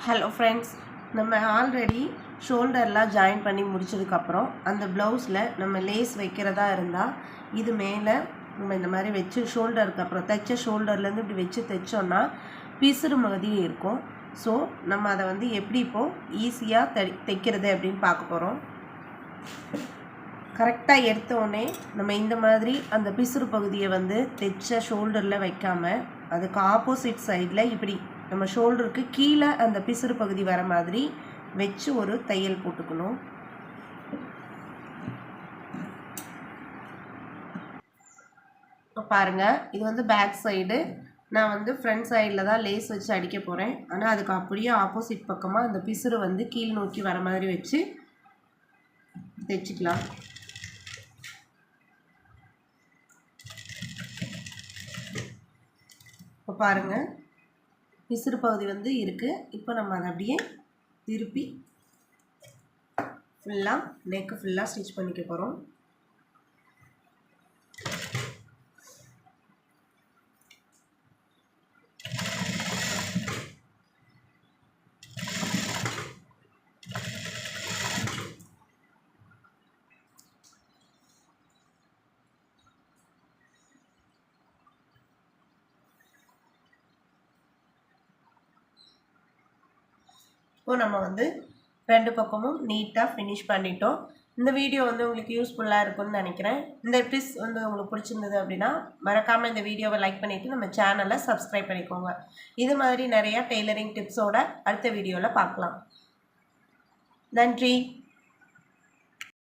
Hello friends, நம்ம already ஷோல்டர்லாம் join பண்ணி முடிச்சதுக்கப்புறம் அந்த ப்ளவுஸில் நம்ம லேஸ் வைக்கிறதா இருந்தால் இது மேலே நம்ம இந்த மாதிரி வச்சு ஷோல்டருக்கு அப்புறம் தைச்ச ஷோல்டர்லேருந்து இப்படி வச்சு தைச்சோன்னா பிசுறு மாதிரி இருக்கும். ஸோ நம்ம அதை வந்து எப்படி இப்போது ஈஸியாக தைக்கிறது அப்படின்னு பார்க்க போகிறோம். கரெக்டாக எடுத்தோடனே நம்ம இந்த மாதிரி அந்த பிசுறு பகுதியை வந்து தைச்ச ஷோல்டரில் வைக்காமல் அதுக்கு ஆப்போசிட் சைடில் இப்படி நம்ம ஷோல்டருக்கு கீழே அந்த பிசுறு பகுதி வர மாதிரி வச்சு ஒரு தையல் போட்டுக்கணும். இப்போ பாருங்கள், இது வந்து பேக் சைடு. நான் வந்து ஃப்ரண்ட் சைடில் தான் லேஸ் வச்சு அடிக்க போகிறேன். ஆனால் அதுக்கு அப்படியே ஆப்போசிட் பக்கமாக அந்த பிசுறு வந்து கீழ் நோக்கி வர மாதிரி வச்சு தைச்சிக்கலாம். இப்போ பாருங்கள், பிசுறு பகுதி வந்து இருக்குது. இப்போ நம்ம அதை அப்படியே திருப்பி ஃபுல்லாக நெக்கு ஃபுல்லாக ஸ்டிச் பண்ணிக்க போகிறோம். இப்போ நம்ம வந்து ரெண்டு பக்கமும் நீட்டாக ஃபினிஷ் பண்ணிட்டோம். இந்த வீடியோ வந்து உங்களுக்கு யூஸ்ஃபுல்லாக இருக்கும்னு நினைக்கிறேன். இந்த டிப்ஸ் வந்து உங்களுக்கு பிடிச்சிருந்தது அப்படின்னா மறக்காமல் இந்த வீடியோவை லைக் பண்ணிவிட்டு நம்ம சேனலை சப்ஸ்கிரைப் பண்ணிக்கோங்க. இது மாதிரி நிறையா டெய்லரிங் டிப்ஸோட அடுத்த வீடியோவில் பார்க்கலாம். நன்றி.